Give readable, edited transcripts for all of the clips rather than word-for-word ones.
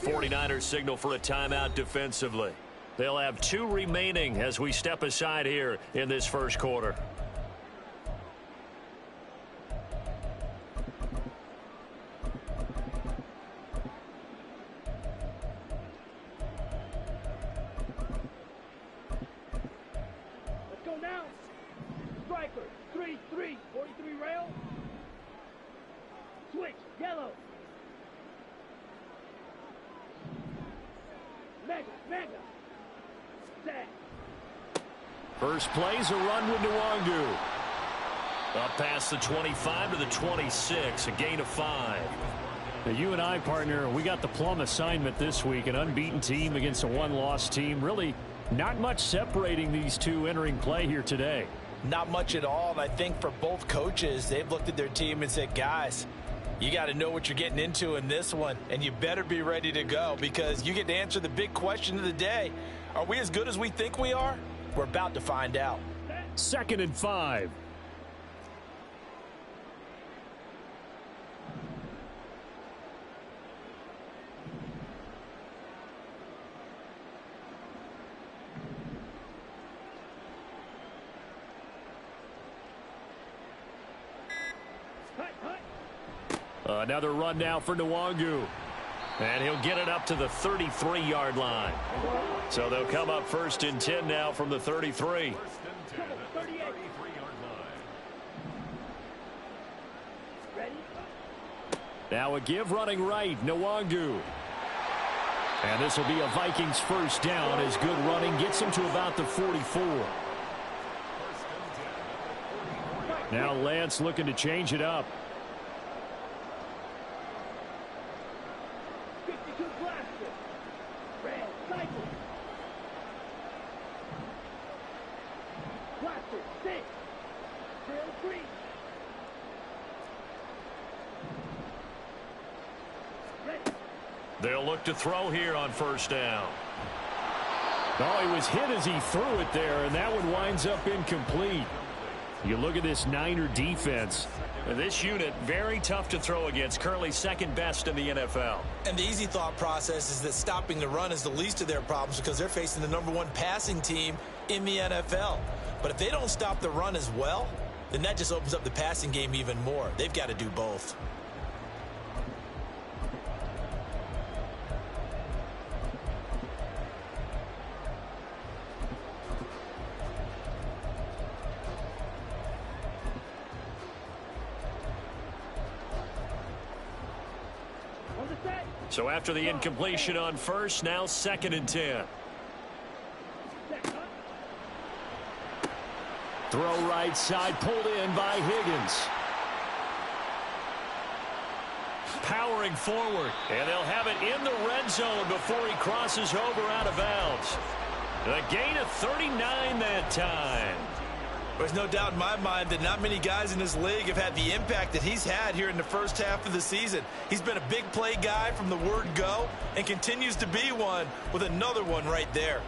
49ers signal for a timeout defensively. They'll have 2 remaining as we step aside here in this first quarter. Let's go now. Striker, 3-3, 43 rail. Switch, yellow. Mega. Set. First play's a run with Nwangu. Up past the 25 to the 26, a gain of 5. Now, you and I, partner, we got the plum assignment this week, an unbeaten team against a one-loss team. Really not much separating these two entering play here today. Not much at all, and I think for both coaches, they've looked at their team and said, guys, you got to know what you're getting into in this one, and you better be ready to go because you get to answer the big question of the day. Are we as good as we think we are? We're about to find out. 2nd and 5. Another run now for Nwangu. And he'll get it up to the 33-yard line. So they'll come up 1st and 10 now from the 33. Now a give running right, Nwangu. And this will be a Vikings first down as good running gets him to about the 44. Now Lance looking to change it up. They'll look to throw here on 1st down. Oh, he was hit as he threw it there, and that one winds up incomplete. You look at this Niner defense. This unit, very tough to throw against, currently 2nd best in the NFL. And the easy thought process is that stopping the run is the least of their problems because they're facing the #1 passing team in the NFL. But if they don't stop the run as well, then that just opens up the passing game even more. They've got to do both. So after the incompletion on 1st, now 2nd and 10. Throw right side, pulled in by Higgins. Powering forward, and they'll have it in the red zone before he crosses over out of bounds. A gain of 39 that time. There's no doubt in my mind that not many guys in this league have had the impact that he's had here in the first half of the season. He's been a big play guy from the word go and continues to be one with another one right there.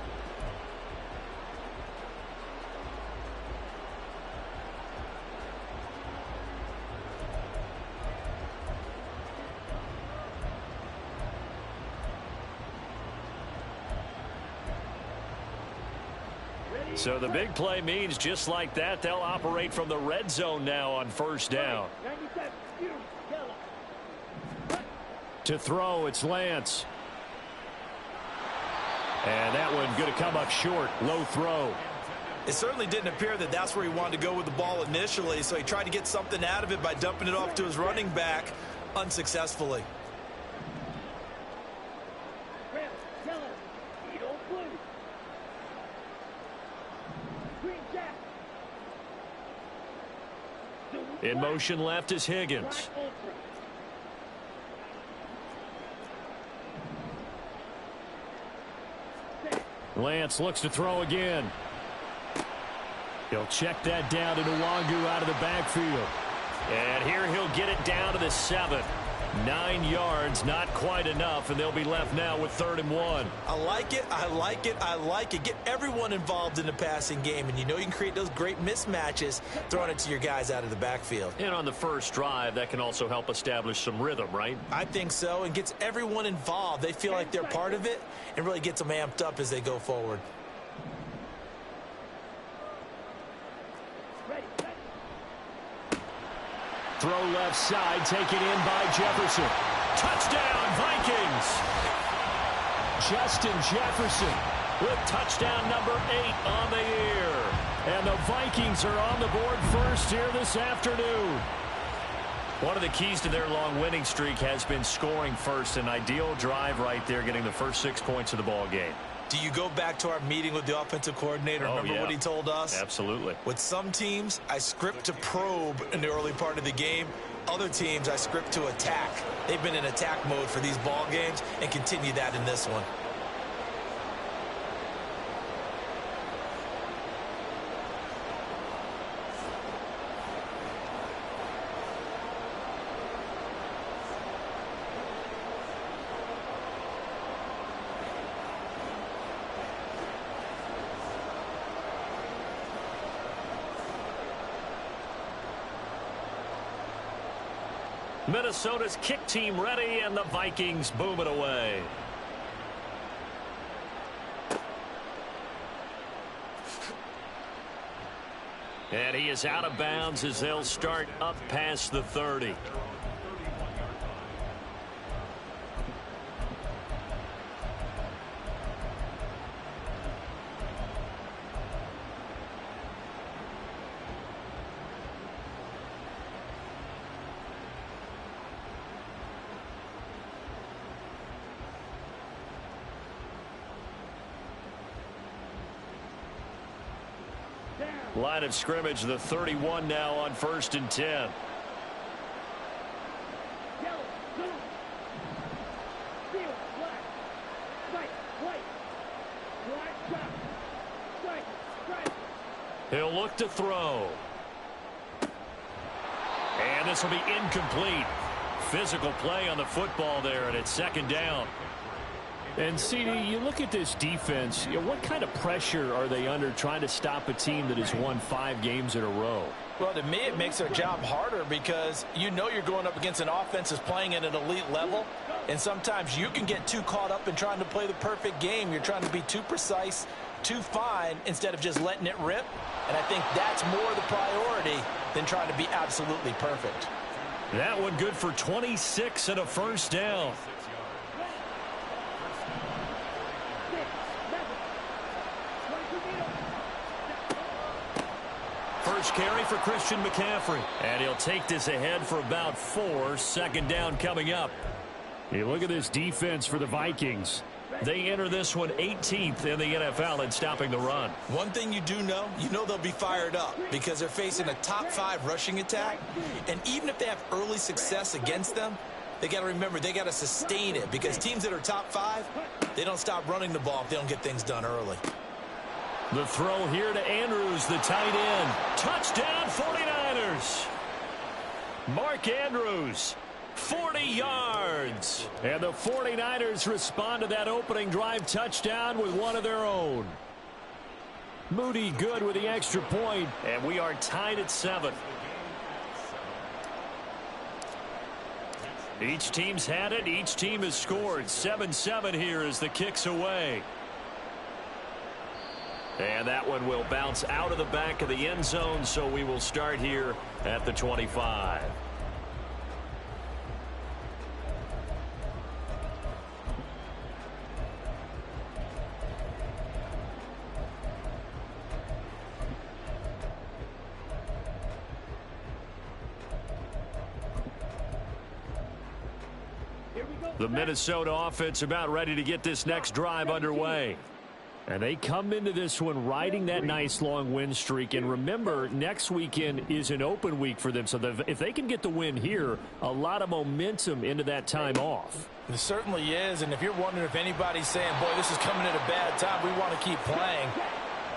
So the big play means just like that, they'll operate from the red zone now on 1st down. To throw, it's Lance. And that one going to come up short, low throw. It certainly didn't appear that that's where he wanted to go with the ball initially, so he tried to get something out of it by dumping it off to his running back unsuccessfully. In motion left is Higgins. Lance looks to throw again. He'll check that down to Nwangu out of the backfield. And here he'll get it down to the 7. 9 yards, not quite enough, and they'll be left now with 3rd and 1. I like it, I like it, I like it. Get everyone involved in the passing game, and you know you can create those great mismatches throwing it to your guys out of the backfield. And on the first drive, that can also help establish some rhythm, right? I think so, and gets everyone involved. They feel like they're part of it, and really gets them amped up as they go forward. Throw left side, taken in by Jefferson. Touchdown, Vikings! Justin Jefferson with touchdown number 8 on the year. And the Vikings are on the board first here this afternoon. One of the keys to their long winning streak has been scoring first. An ideal drive right there, getting the first 6 points of the ball game. Do you go back to our meeting with the offensive coordinator? Remember what he told us? Absolutely. With some teams, I script to probe in the early part of the game. Other teams, I script to attack. They've been in attack mode for these ball games and continue that in this one. Minnesota's kick team ready, and the Vikings boom it away. And he is out of bounds as they'll start up past the 30. Line of scrimmage, the 31 now on 1st and 10. Yellow, blue, field, black, white, black, top, strike. He'll look to throw. And this will be incomplete. Physical play on the football there, and it's 2nd down. And, CD, you look at this defense, what kind of pressure are they under trying to stop a team that has won 5 games in a row? Well, to me, it makes their job harder because you know you're going up against an offense that's playing at an elite level, and sometimes you can get too caught up in trying to play the perfect game. You're trying to be too precise, too fine, instead of just letting it rip, and I think that's more the priority than trying to be absolutely perfect. That one good for 26 and a 1st down. First carry for Christian McCaffrey. And he'll take this ahead for about 4. 2nd down coming up. You look at this defense for the Vikings. They enter this one 18th in the NFL in stopping the run. One thing you do know, they'll be fired up because they're facing a top 5 rushing attack. And even if they have early success against them, they got to remember they got to sustain it because teams that are top 5, they don't stop running the ball if they don't get things done early. The throw here to Andrews, the tight end. Touchdown 49ers. Mark Andrews, 40 yards. And the 49ers respond to that opening drive touchdown with one of their own. Moody good with the extra point. And we are tied at 7. Each team's had it. Each team has scored. 7-7 here as the kick's away. And that one will bounce out of the back of the end zone, so we will start here at the 25. The Minnesota offense about ready to get this next drive underway. And they come into this one riding that nice long win streak. And remember, next weekend is an open week for them. So if they can get the win here, a lot of momentum into that time off. It certainly is. And if you're wondering if anybody's saying, boy, this is coming at a bad time, we want to keep playing,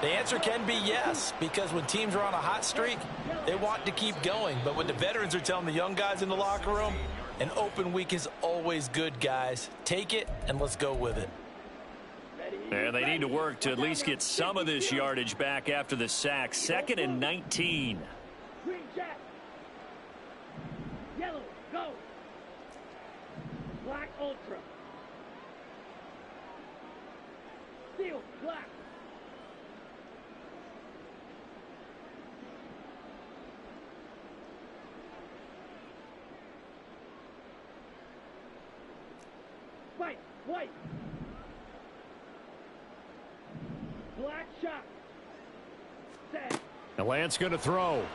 the answer can be yes. Because when teams are on a hot streak, they want to keep going. But when the veterans are telling the young guys in the locker room, An open week is always good, guys. Take it and let's go with it. And they need to work to at least get some of this yardage back after the sack. 2nd and 19. Green jack. Yellow, go. Black ultra. Steel, black. White, white. Black shot. Set. And Lance going to throw.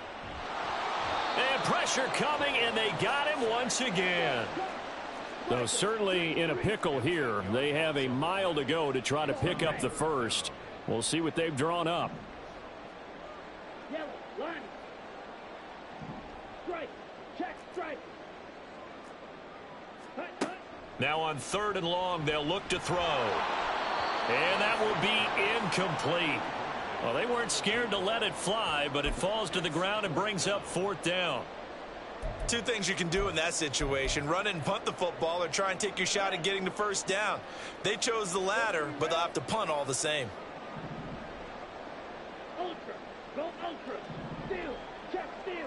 And pressure coming, and they got him once again. So certainly in a pickle here. They have a mile to go to try to pick up the first. We'll see what they've drawn up. Yellow, line. Strike, check, strike. Hut, hut. Now on 3rd and long, they'll look to throw. And that will be incomplete. Well, they weren't scared to let it fly, but it falls to the ground and brings up 4th down. Two things you can do in that situation: run and punt the football, or try and take your shot at getting the first down. They chose the latter, but they'll have to punt all the same. Ultra, go ultra. Steel, check, steel.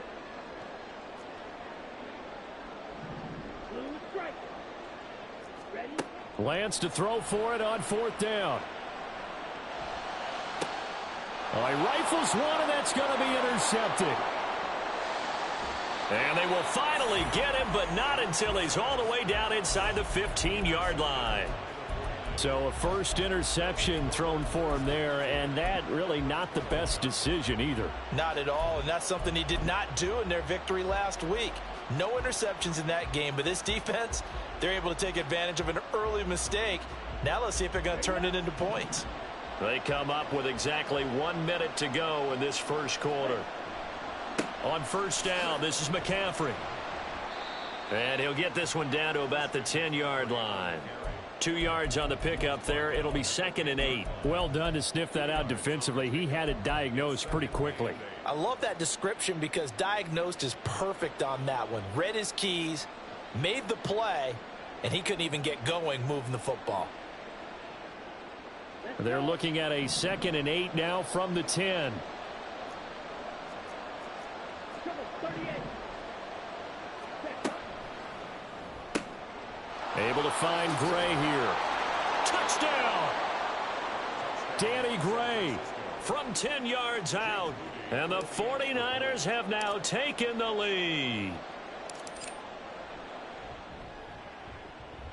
Blue strike. Ready? Lance to throw for it on 4th down. Well, he rifles one, and that's going to be intercepted. And they will finally get him, but not until he's all the way down inside the 15-yard line. So a first interception thrown for him there, and that really not the best decision either. Not at all, and that's something he did not do in their victory last week. No interceptions in that game, but this defense, they're able to take advantage of an early mistake. Now let's see if they're going to turn it into points. They come up with exactly 1 minute to go in this first quarter. On 1st down, this is McCaffrey. And he'll get this one down to about the 10-yard line. 2 yards on the pickup there. It'll be 2nd and 8. Well done to sniff that out defensively. He had it diagnosed pretty quickly. I love that description because diagnosed is perfect on that one. Read his keys, made the play, and he couldn't even get going moving the football. They're looking at a 2nd and 8 now from the 10. Trouble, 38. Able to find Gray here. Touchdown! Danny Gray. From 10 yards out. And the 49ers have now taken the lead.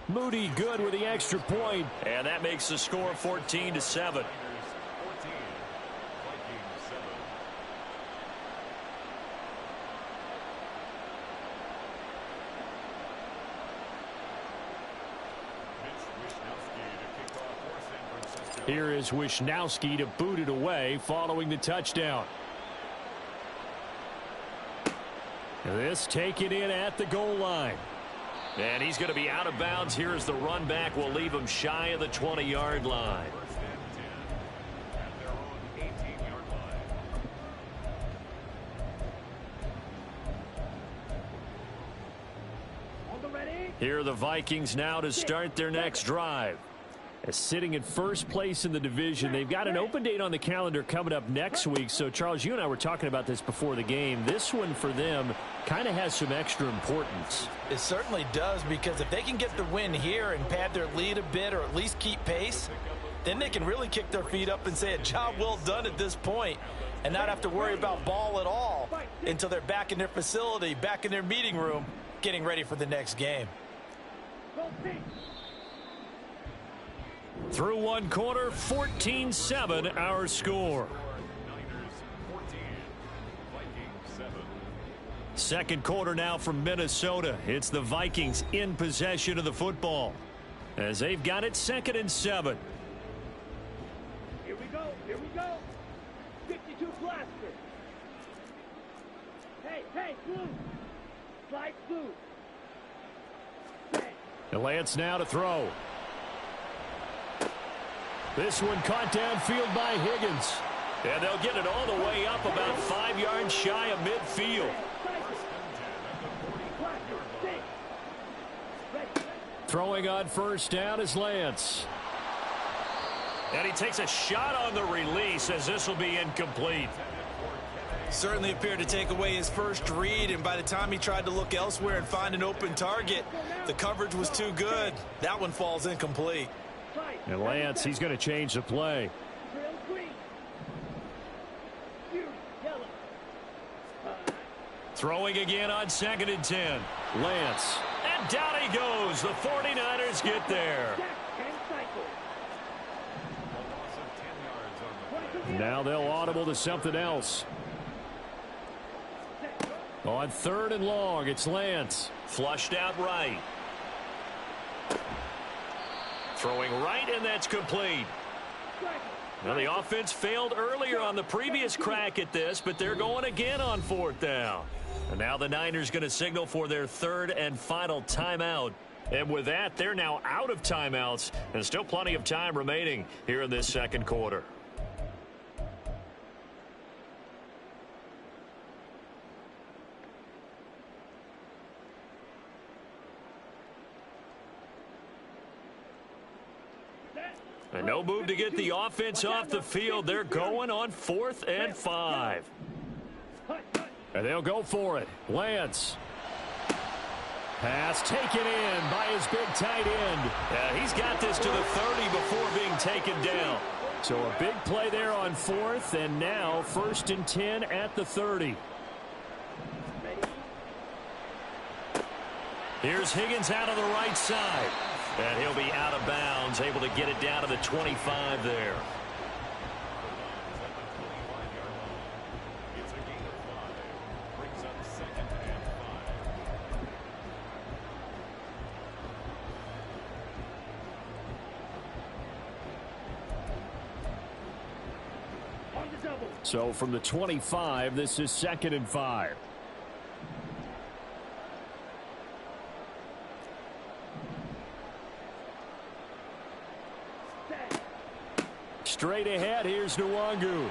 Moody good with the extra point. And that makes the score 14-7. Here is Wisnowski to boot it away following the touchdown. This taken in at the goal line. And he's going to be out of bounds here as the run back will leave him shy of the 20-yard line. Here are the Vikings now to start their next drive. Sitting in first place in the division. They've got an open date on the calendar coming up next week. So, Charles, you and I were talking about this before the game. This one for them kind of has some extra importance. It certainly does, because if they can get the win here and pad their lead a bit or at least keep pace, then they can really kick their feet up and say a job well done at this point and not have to worry about ball at all until they're back in their facility, back in their meeting room, getting ready for the next game. Through one quarter, 14-7 our score. Second quarter now from Minnesota. It's the Vikings in possession of the football as they've got it 2nd and 7. Here we go, here we go. 52 blaster. Hey, blue. Slide blue. And Lance now to throw. This one caught downfield by Higgins. And they'll get it all the way up about 5 yards shy of midfield. Throwing on first down is Lance. And he takes a shot on the release as this will be incomplete. Certainly appeared to take away his first read, and by the time he tried to look elsewhere and find an open target, the coverage was too good. That one falls incomplete. And Lance, he's going to change the play. Throwing again on 2nd and 10. Lance. And down he goes. The 49ers get there. Now they'll audible to something else. On 3rd and long, it's Lance. Flushed out right. Throwing right, and that's complete. Now the offense failed earlier on the previous crack at this, but they're going again on 4th down. And now the Niners going to signal for their 3rd and final timeout. And with that, they're now out of timeouts, and still plenty of time remaining here in this 2nd quarter. And no move to get the offense off the field. They're going on 4th and 5. And they'll go for it. Lance. Pass taken in by his big tight end. He's got this to the 30 before being taken down. So a big play there on 4th, and now 1st and 10 at the 30. Here's Higgins out on the right side. And he'll be out of bounds, able to get it down to the 25 there. So from the 25, this is 2nd and 5. Straight ahead, here's Nwangu.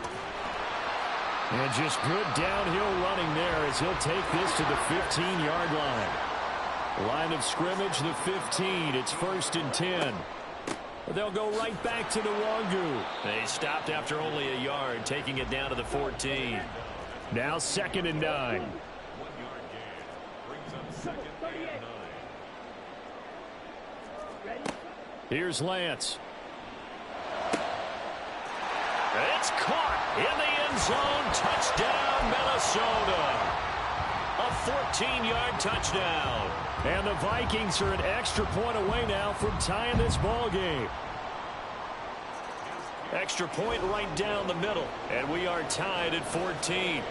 And just good downhill running there as he'll take this to the 15-yard line. Line of scrimmage, the 15. It's 1st and 10. They'll go right back to Nwangu. They stopped after only a yard, taking it down to the 14. Now 2nd and 9. Here's Lance. It's caught in the end zone. Touchdown, Minnesota. A 14-yard touchdown. And the Vikings are an extra point away now from tying this ball game. Extra point right down the middle. And we are tied at 14.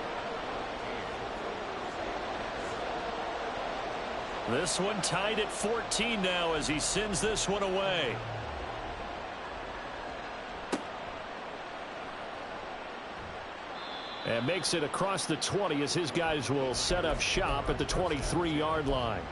This one tied at 14 now as he sends this one away. And makes it across the 20 as his guys will set up shop at the 23-yard line.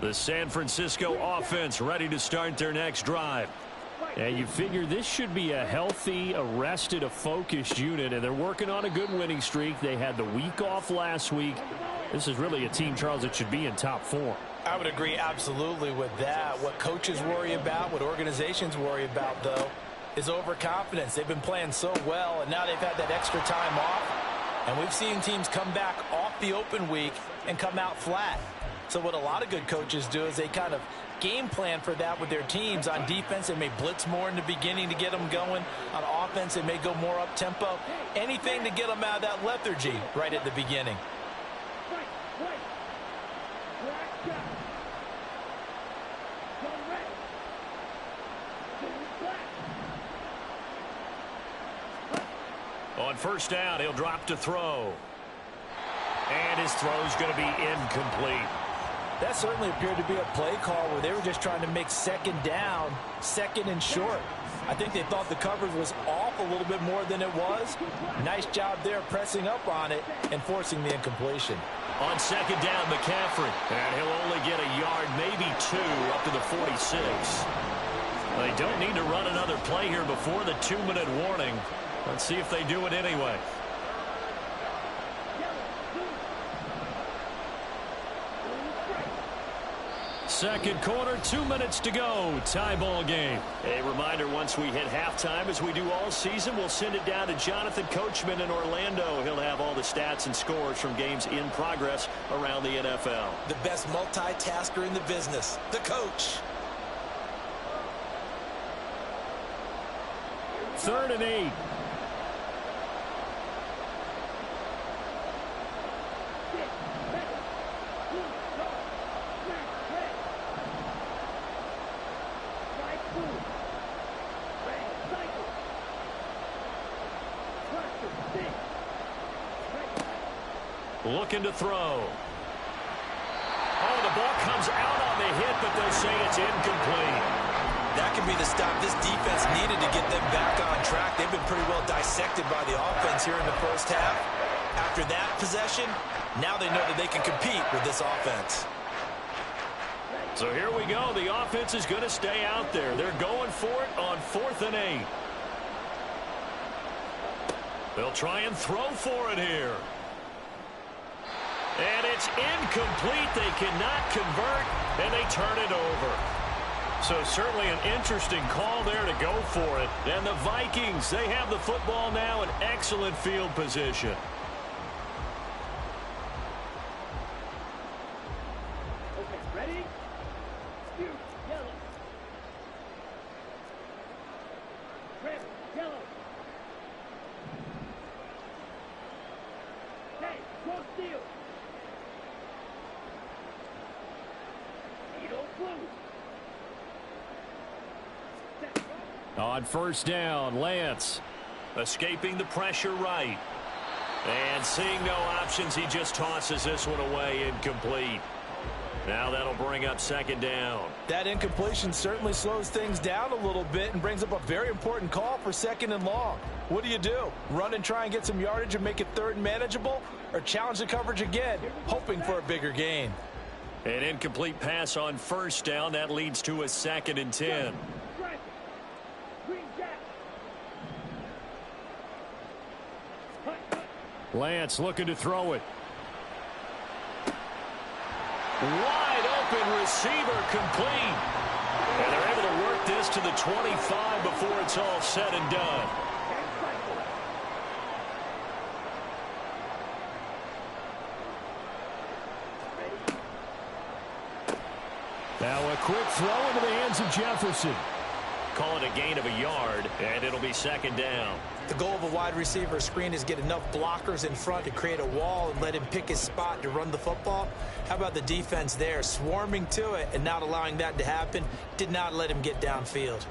The San Francisco offense ready to start their next drive. And you figure this should be a healthy, arrested, a focused unit, and they're working on a good winning streak. They had the week off last week. This is really a team, Charles, that should be in top form. I would agree absolutely with that. What coaches worry about, what organizations worry about, though, is overconfidence. They've been playing so well, and now they've had that extra time off. And we've seen teams come back off the open week and come out flat. So what a lot of good coaches do is they kind of game plan for that with their teams. On defense, they may blitz more in the beginning to get them going. On offense, they may go more up-tempo. Anything to get them out of that lethargy right at the beginning. On first down, he'll drop to throw. And his throw's going to be incomplete. That certainly appeared to be a play call where they were just trying to make second down, second and short. I think they thought the coverage was off a little bit more than it was. Nice job there pressing up on it and forcing the incompletion. On second down, McCaffrey. And he'll only get a yard, maybe 2, up to the 46. They don't need to run another play here before the 2-minute warning. Let's see if they do it anyway. Second quarter, 2 minutes to go. Tie ball game. A reminder, once we hit halftime, as we do all season, we'll send it down to Jonathan Coachman in Orlando. He'll have all the stats and scores from games in progress around the NFL. The best multitasker in the business, the coach. 3rd and 8. Looking to throw. Oh, the ball comes out on the hit, but they'll say it's incomplete. That could be the stop this defense needed to get them back on track. They've been pretty well dissected by the offense here in the first half. After that possession, now they know that they can compete with this offense. So here we go. The offense is going to stay out there. They're going for it on 4th and 8. They'll try and throw for it here. And it's incomplete. They cannot convert, and they turn it over. So certainly an interesting call there to go for it. And the Vikings, they have the football now in excellent field position. Okay, ready? Shoot, yellow. Red, yellow. Hey, go steal. On first down, Lance. Escaping the pressure right. And seeing no options, he just tosses this one away, incomplete. Now that'll bring up second down. That incompletion certainly slows things down a little bit and brings up a very important call for 2nd and long. What do? Run and try and get some yardage and make it 3rd and manageable? Or challenge the coverage again, hoping for a bigger gain? An incomplete pass on first down. That leads to a 2nd and 10. Lance looking to throw it. Wide open receiver, complete. And they're able to work this to the 25 before it's all said and done. Now a quick throw into the hands of Jefferson. Call it a gain of a yard, and it'll be second down. The goal of a wide receiver screen is get enough blockers in front to create a wall and let him pick his spot to run the football. How about the defense there, swarming to it and not allowing that to happen? Did not let him get downfield.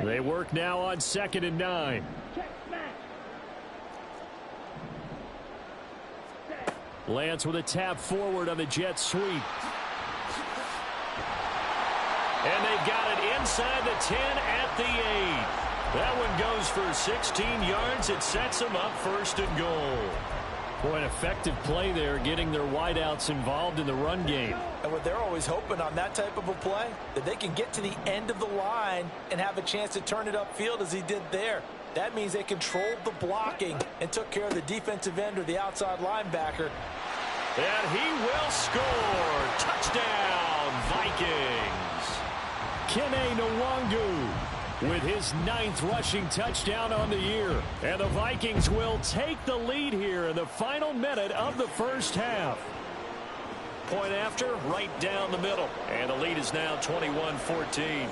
They work now on 2nd and 9. Lance with a tap forward on the jet sweep. And they've got it inside the 10 at the 8. That one goes for 16 yards. It sets them up 1st and goal. Boy, an effective play there, getting their wideouts involved in the run game. And what they're always hoping on that type of a play, that they can get to the end of the line and have a chance to turn it upfield as he did there. That means they controlled the blocking and took care of the defensive end or the outside linebacker. And he will score. Touchdown, Vikings. Kene Nwangu with his 9th rushing touchdown on the year. And the Vikings will take the lead here in the final minute of the first half. Point after, right down the middle. And the lead is now 21-14.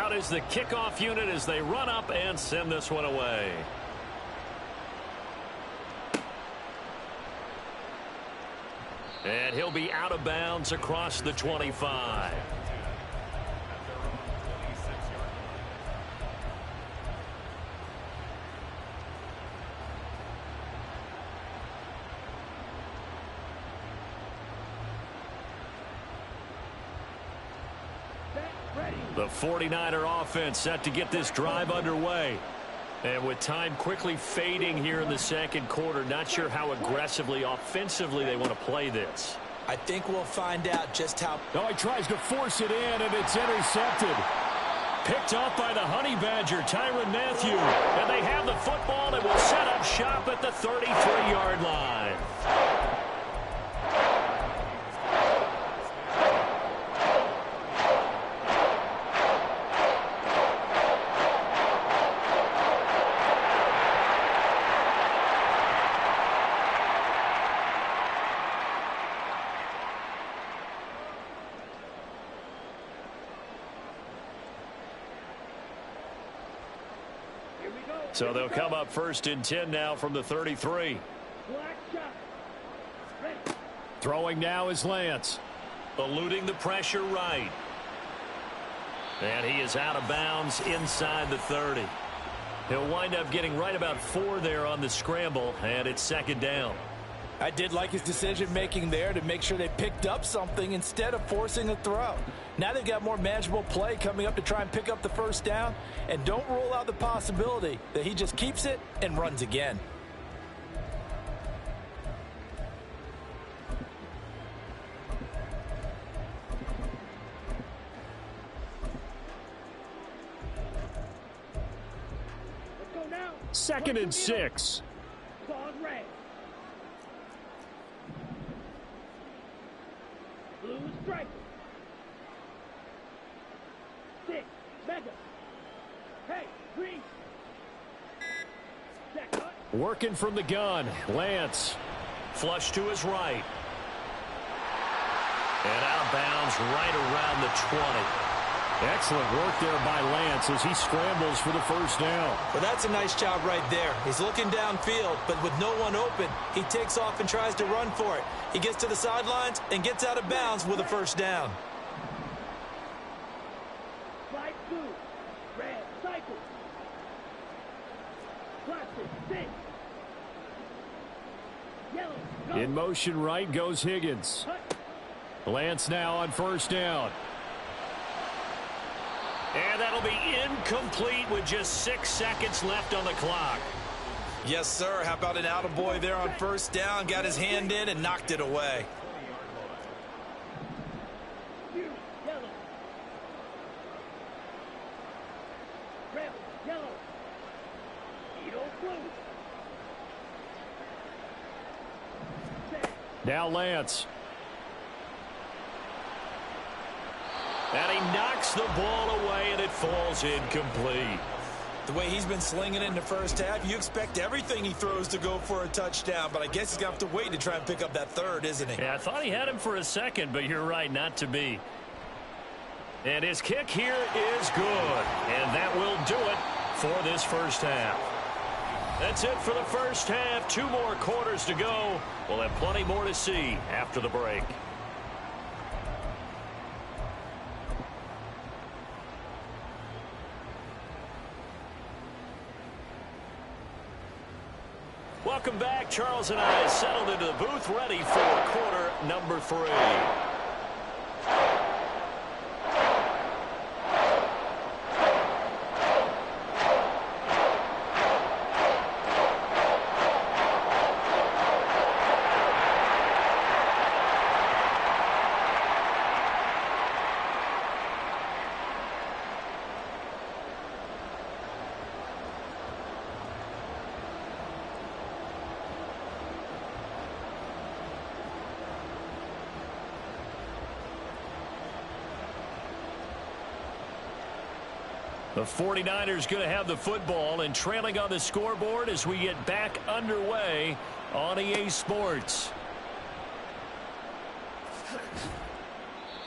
Out is the kickoff unit as they run up and send this one away. And he'll be out of bounds across the 25. The 49er offense set to get this drive underway. And with time quickly fading here in the second quarter, not sure how aggressively, offensively they want to play this. I think we'll find out just how. Oh, he tries to force it in, and it's intercepted. Picked off by the Honey Badger, Tyrann Mathieu. And they have the football and will set up shop at the 33-yard line. So they'll come up 1st and 10 now from the 33. Throwing now is Lance. Eluding the pressure right. And he is out of bounds inside the 30. He'll wind up getting right about 4 there on the scramble, and it's 2nd down. I did like his decision-making there to make sure they picked up something instead of forcing a throw. Now they've got more manageable play coming up to try and pick up the 1st down. And don't rule out the possibility that he just keeps it and runs again. Let's go now. 2nd and 6. Claws red. Blue stripe. 6, mega. Hey, green. Check, cut. Working from the gun, Lance. Flush to his right. And out of bounds right around the 20. Excellent work there by Lance as he scrambles for the 1st down. Well, that's a nice job right there. He's looking downfield, but with no one open, he takes off and tries to run for it. He gets to the sidelines and gets out of bounds with a 1st down. Light blue. Red cycle. Plastic, 6. Yellow, go. In motion right goes Higgins. Cut. Lance now on 1st down. And that'll be incomplete with just 6 seconds left on the clock. Yes, sir. How about an attaboy there on 1st down? Got his hand in and knocked it away. Blue, yellow. Red, yellow. Needle blue. Set. Now Lance. And he knocks the ball away, and it falls incomplete. The way he's been slinging it in the 1st half, you expect everything he throws to go for a touchdown, but I guess he's going to have to wait to try and pick up that 3rd, isn't he? Yeah, I thought he had him for a second, but you're right, not to be. And his kick here is good, and that will do it for this 1st half. That's it for the 1st half. 2 more quarters to go. We'll have plenty more to see after the break. Welcome back. Charles and I settled into the booth ready for quarter number 3. The 49ers going to have the football and trailing on the scoreboard as we get back underway on EA Sports.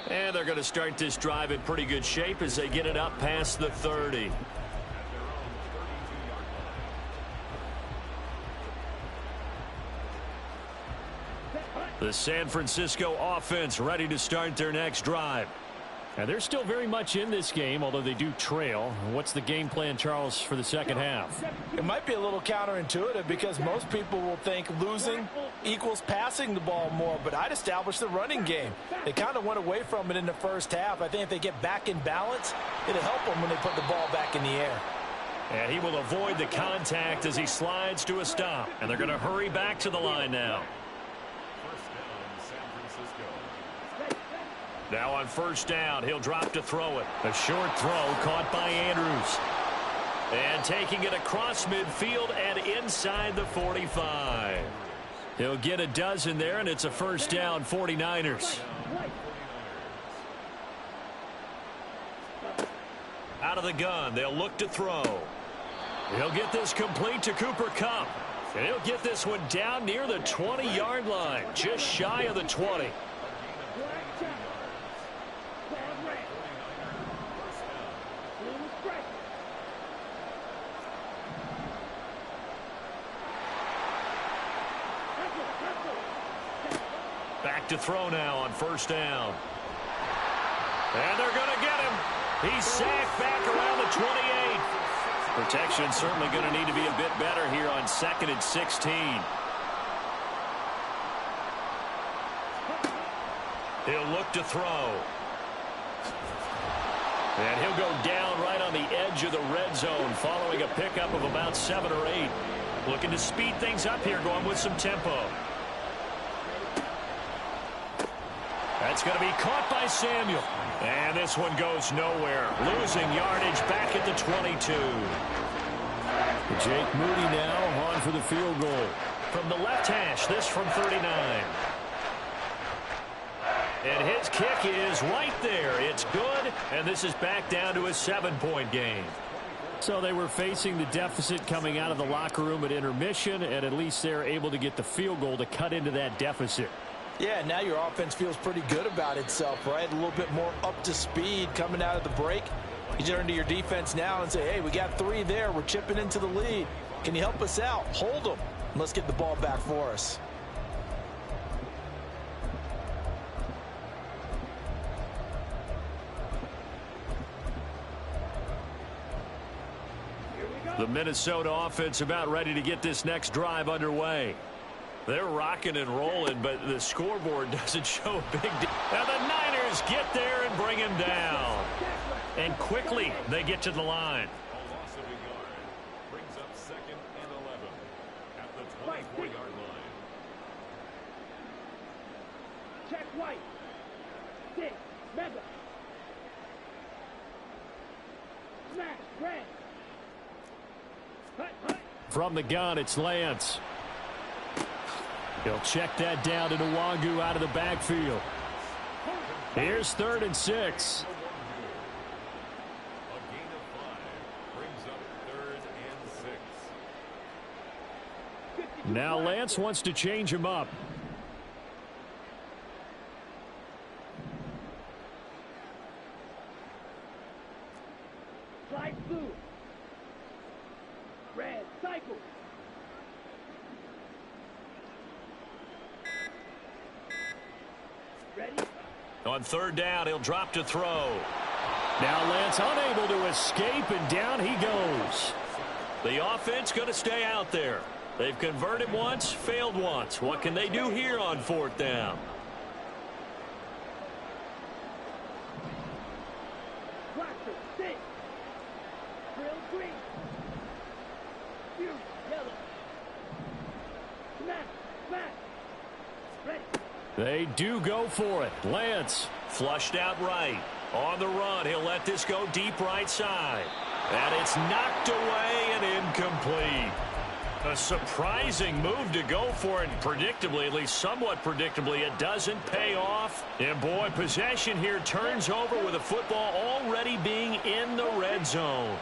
And they're going to start this drive in pretty good shape as they get it up past the 30. The San Francisco offense ready to start their next drive. And they're still very much in this game, although they do trail. What's the game plan, Charles, for the second half? It might be a little counterintuitive because most people will think losing equals passing the ball more, but I'd establish the running game. They kind of went away from it in the first half. I think if they get back in balance, it'll help them when they put the ball back in the air. And he will avoid the contact as he slides to a stop. And they're going to hurry back to the line now. Now on first down, he'll drop to throw it. A short throw caught by Andrews. And taking it across midfield and inside the 45. He'll get a dozen there, and it's a first down, 49ers. Out of the gun, they'll look to throw. He'll get this complete to Cooper Kupp. And he'll get this one down near the 20-yard line, just shy of the 20. Back to throw now on first down. And they're going to get him. He's sacked back around the 28. Protection certainly going to need to be a bit better here on 2nd and 16. He'll look to throw. And he'll go down right on the edge of the red zone following a pickup of about 7 or 8. Looking to speed things up here, going with some tempo. That's going to be caught by Samuel. And this one goes nowhere. Losing yardage back at the 22. Jake Moody now on for the field goal. From the left hash, this from 39. And his kick is right there. It's good, and this is back down to a 7-point game. So they were facing the deficit coming out of the locker room at intermission, and at least they're able to get the field goal to cut into that deficit. Yeah, now your offense feels pretty good about itself, right? A little bit more up to speed coming out of the break. You turn to your defense now and say, hey, we got 3 there. We're chipping into the lead. Can you help us out? Hold them. And let's get the ball back for us. The Minnesota offense about ready to get this next drive underway. They're rocking and rolling, but the scoreboard doesn't show a big deal. Now the Niners get there and bring him down. And quickly, they get to the line. Loss of a yard brings up 2nd and 11 at the 24-yard line. Check white. 6. Mega. Smash. Red. Hut, hut. From the gun, it's Lance. He'll check that down to Nwangu out of the backfield. Here's 3rd and 6. A gain of 5 brings up 3rd and 6. Now Lance wants to change him up. Slide blue. Red. Cycle. Ready? On 3rd down, he'll drop to throw. Now Lance unable to escape, and down he goes. The offense going to stay out there. They've converted once, failed once. What can they do here on 4th down? Rocker. 6. Grill green. Fuse. Yellow. Smash. Smash. Ready. They do go for it. Lance. Flushed out right. On the run, he'll let this go deep right side. And it's knocked away and incomplete. A surprising move to go for it. Predictably, at least somewhat predictably, it doesn't pay off. And boy, possession here turns over with the football already being in the red zone.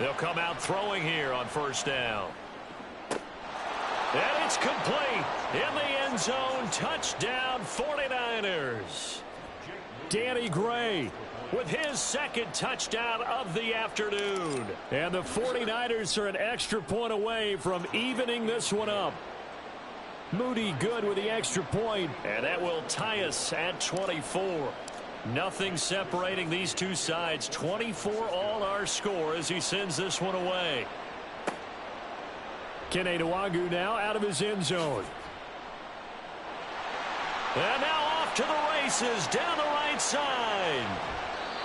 They'll come out throwing here on 1st down. And it's complete. In the end zone, touchdown 49ers. Danny Gray with his second touchdown of the afternoon. And the 49ers are an extra point away from evening this one up. Moody good with the extra point. And that will tie us at 24. Nothing separating these two sides. 24 all our score as he sends this one away. Kene Nwangu now out of his end zone. And now off to the races down the right side.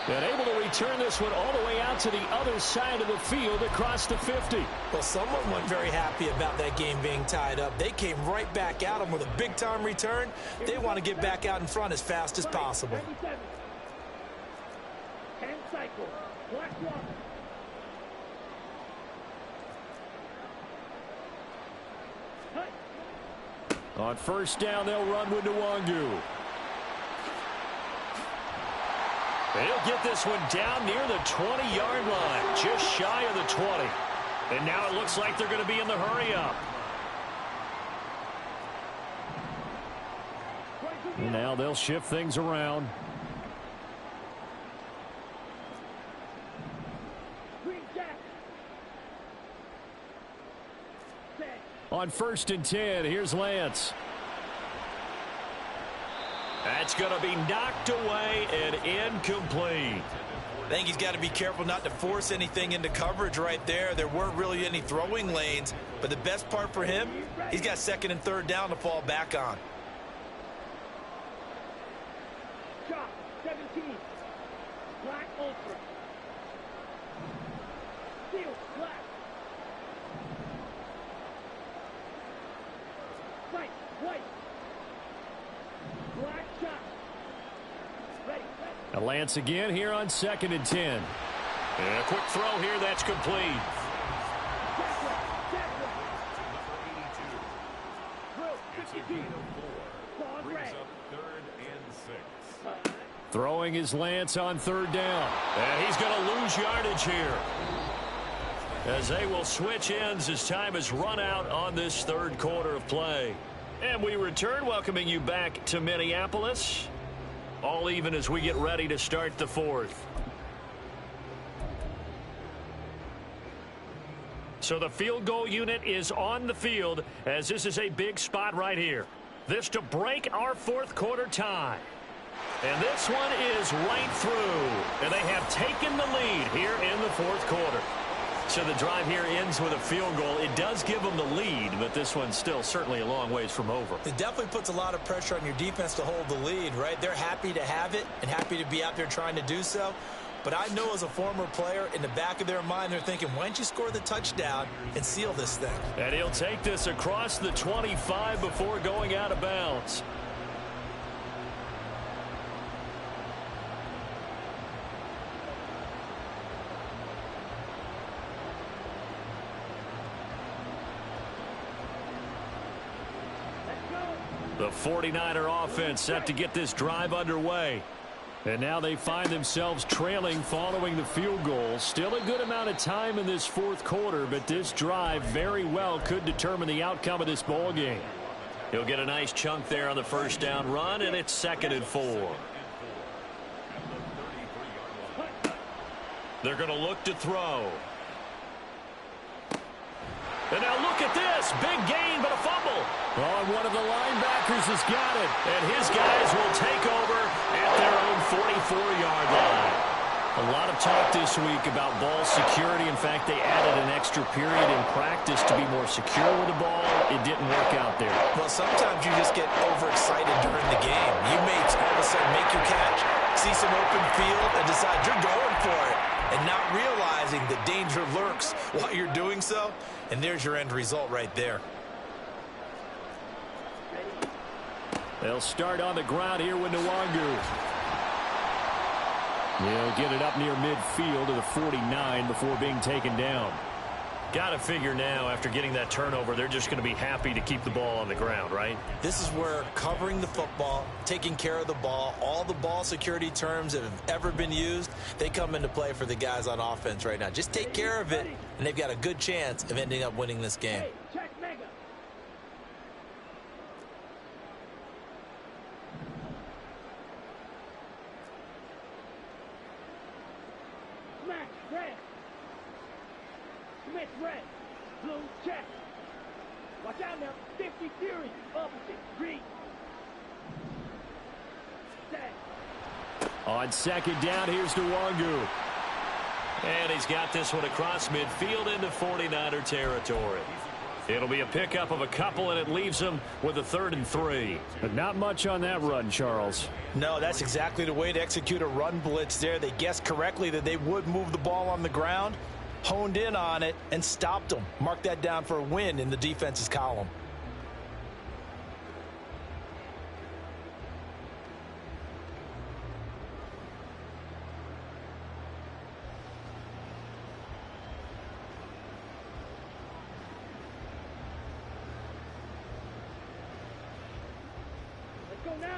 And able to return this one all the way out to the other side of the field across the 50. Well, someone wasn't very happy about that game being tied up. They came right back at them with a big-time return. They want to get back out in front as fast as possible. 10 cycles. Black one. On first down, they'll run with Nwangu. They'll get this one down near the 20-yard line, just shy of the 20. And now it looks like they're going to be in the hurry-up. Now they'll shift things around. On first and 10, here's Lance. That's going to be knocked away and incomplete. I think he's got to be careful not to force anything into coverage right there. There weren't really any throwing lanes, but the best part for him, he's got second and third down to fall back on. Shot 17. Black ultra. Steel black. White, white. Black shot. Ready. Now Lance again here on second and 10. And a quick throw here that's complete. Throwing is Lance on third down. And he's going to lose yardage here, as they will switch ends as time has run out on this third quarter of play. And we return, welcoming you back to Minneapolis. All even as we get ready to start the fourth. So the field goal unit is on the field, as this is a big spot right here. This to break our fourth quarter tie. And this one is right through. And they have taken the lead here in the fourth quarter. So the drive here ends with a field goal. It does give them the lead, but this one's still certainly a long ways from over. It definitely puts a lot of pressure on your defense to hold the lead, right? They're happy to have it and happy to be out there trying to do so. But I know as a former player, in the back of their mind, they're thinking, why don't you score the touchdown and seal this thing? And he'll take this across the 25 before going out of bounds. The 49er offense set to get this drive underway. And now they find themselves trailing following the field goal. Still a good amount of time in this fourth quarter, but this drive very well could determine the outcome of this ball game. He'll get a nice chunk there on the first down run, and it's 2nd and 4. They're going to look to throw. And now look at this. Big gain, but a fumble. Oh, one of the linebackers has got it. And his guys will take over at their own 44-yard line. A lot of talk this week about ball security. In fact, they added an extra period in practice to be more secure with the ball. It didn't work out there. Well, sometimes you just get overexcited during the game. You may all of a sudden make your catch, see some open field, and decide you're going for it, and not realizing the danger lurks while you're doing so. And there's your end result right there. They'll start on the ground here with Nwangu. He'll get it up near midfield to the 49 before being taken down. Got to figure now, after getting that turnover, they're just going to be happy to keep the ball on the ground, right? This is where covering the football, taking care of the ball, all the ball security terms that have ever been used, they come into play for the guys on offense right now. Just take care of it, and they've got a good chance of ending up winning this game. Hey, check mega. Defense red. Blue check. Watch out now. 50 Fury. Opposite. Green. Set. On second down, here's Nwangu. And he's got this one across midfield into 49er territory. It'll be a pickup of a couple, and it leaves them with a 3rd and 3. But not much on that run, Charles. No, that's exactly the way to execute a run blitz there. They guessed correctly that they would move the ball on the ground, honed in on it, and stopped them. Mark that down for a win in the defense's column.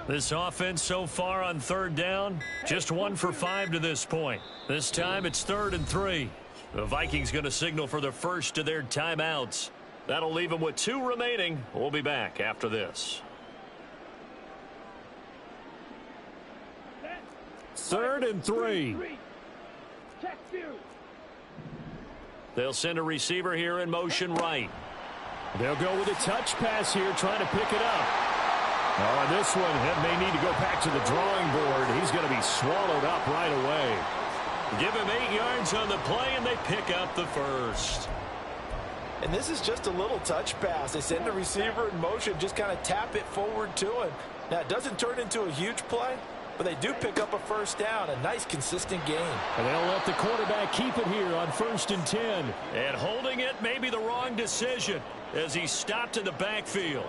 This offense so far on 3rd down, just 1 for 5 to this point. This time it's 3rd and 3. The Vikings going to signal for the first of their timeouts. That'll leave them with 2 remaining. We'll be back after this. 3rd and 3. They'll send a receiver here in motion right. They'll go with a touch pass here, trying to pick it up. Oh, and this one may need to go back to the drawing board. He's going to be swallowed up right away. Give him 8 yards on the play, and they pick up the first. And this is just a little touch pass. They send the receiver in motion, just kind of tap it forward to him. Now, it doesn't turn into a huge play, but they do pick up a 1st down, a nice, consistent game. And they'll let the quarterback keep it here on 1st and 10. And holding it may be the wrong decision as he stopped in the backfield.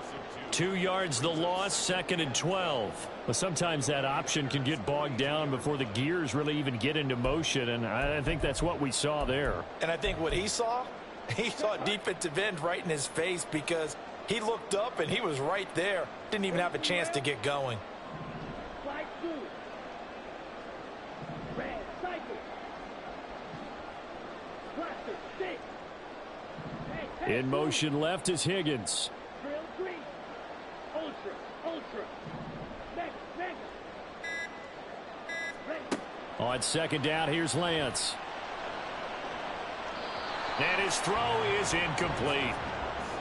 2 yards the loss, 2nd and 12. Well, sometimes that option can get bogged down before the gears really even get into motion, and I think that's what we saw there. And I think what he saw a defensive end right in his face because he looked up and he was right there. Didn't even have a chance to get going. In motion left is Higgins. On 2nd down, here's Lance. And his throw is incomplete.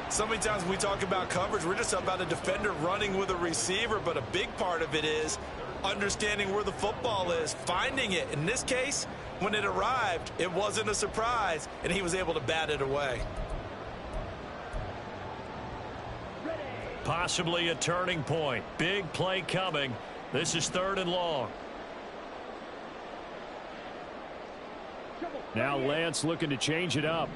So many times when we talk about coverage, we're just about a defender running with a receiver, but a big part of it is understanding where the football is, finding it. In this case, when it arrived, it wasn't a surprise, and he was able to bat it away. Possibly a turning point. Big play coming. This is 3rd and long. Now Lance looking to change it up.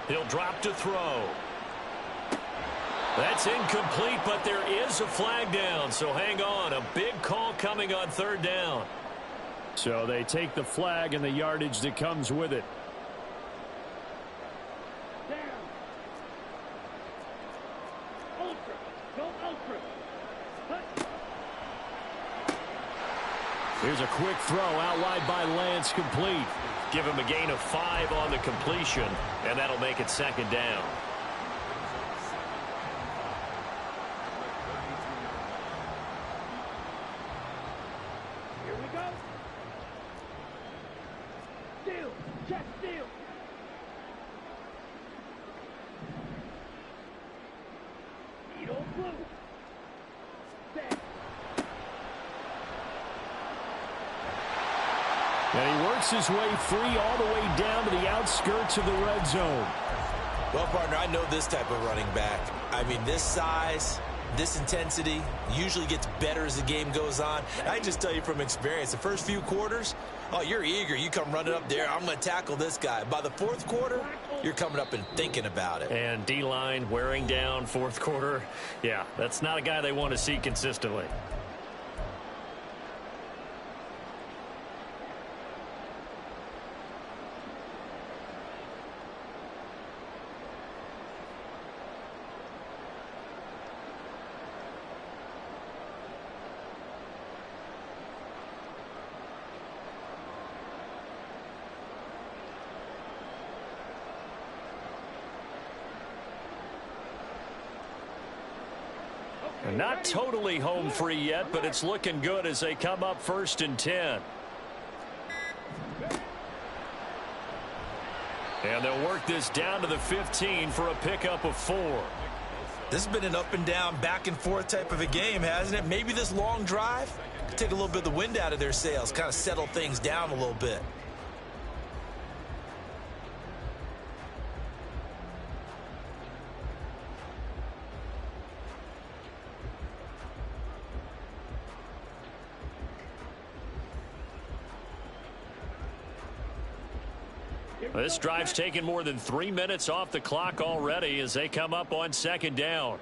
He'll drop to throw. That's incomplete, but there is a flag down, so hang on. A big call coming on 3rd down. So they take the flag and the yardage that comes with it. Here's a quick throw out wide by Lance, complete. Give him a gain of 5 on the completion, and that'll make it 2nd down. Here we go. Steal. Check steal. Needle blue. Set. And he works his way free all the way down to the outskirts of the red zone. Well, partner, I know this type of running back. I mean, this size, this intensity usually gets better as the game goes on. I just tell you from experience, the first few quarters, oh, you're eager. You come running up there, I'm going to tackle this guy. By the 4th quarter, you're coming up and thinking about it. And D-line wearing down 4th quarter. Yeah, that's not a guy they want to see consistently. Not totally home free yet, but it's looking good as they come up 1st and 10. And they'll work this down to the 15 for a pickup of 4. This has been an up and down, back and forth type of a game, hasn't it? Maybe this long drive could take a little bit of the wind out of their sails, kind of settle things down a little bit. This drive's taken more than 3 minutes off the clock already as they come up on 2nd down.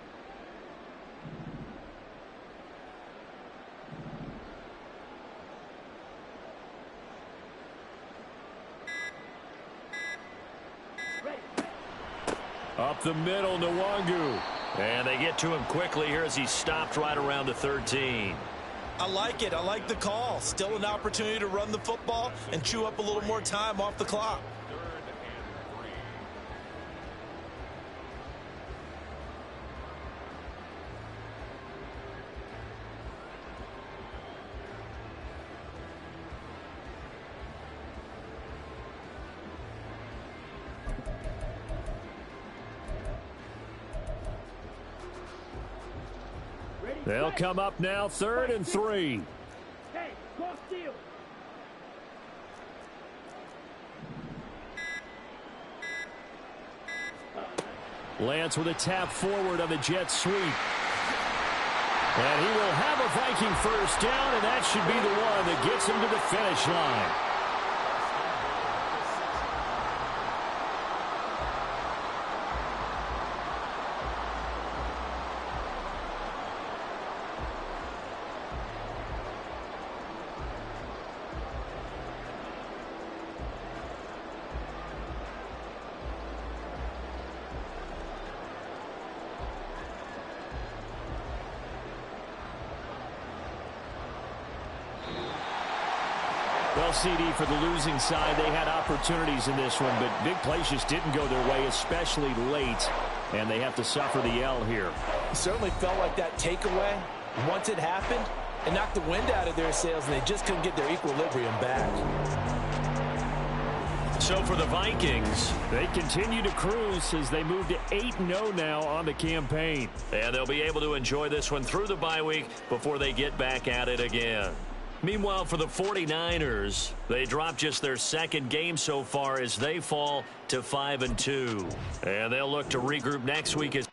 Up the middle, Nwangu. And they get to him quickly here as he stopped right around the 13. I like it. I like the call. Still an opportunity to run the football and chew up a little more time off the clock. They'll come up now 3rd and 3. Hey, go steal. Lance with a tap forward on the jet sweep. And he will have a Viking 1st down, and that should be the one that gets him to the finish line. Well, CD, for the losing side, they had opportunities in this one, but big plays just didn't go their way, especially late, and they have to suffer the L here. It certainly felt like that takeaway, once it happened, it knocked the wind out of their sails, and they just couldn't get their equilibrium back. So for the Vikings, they continue to cruise as they move to 8-0 now on the campaign. and they'll be able to enjoy this one through the bye week before they get back at it again. Meanwhile, for the 49ers, they drop just their 2nd game so far as they fall to 5-2. And they'll look to regroup next week as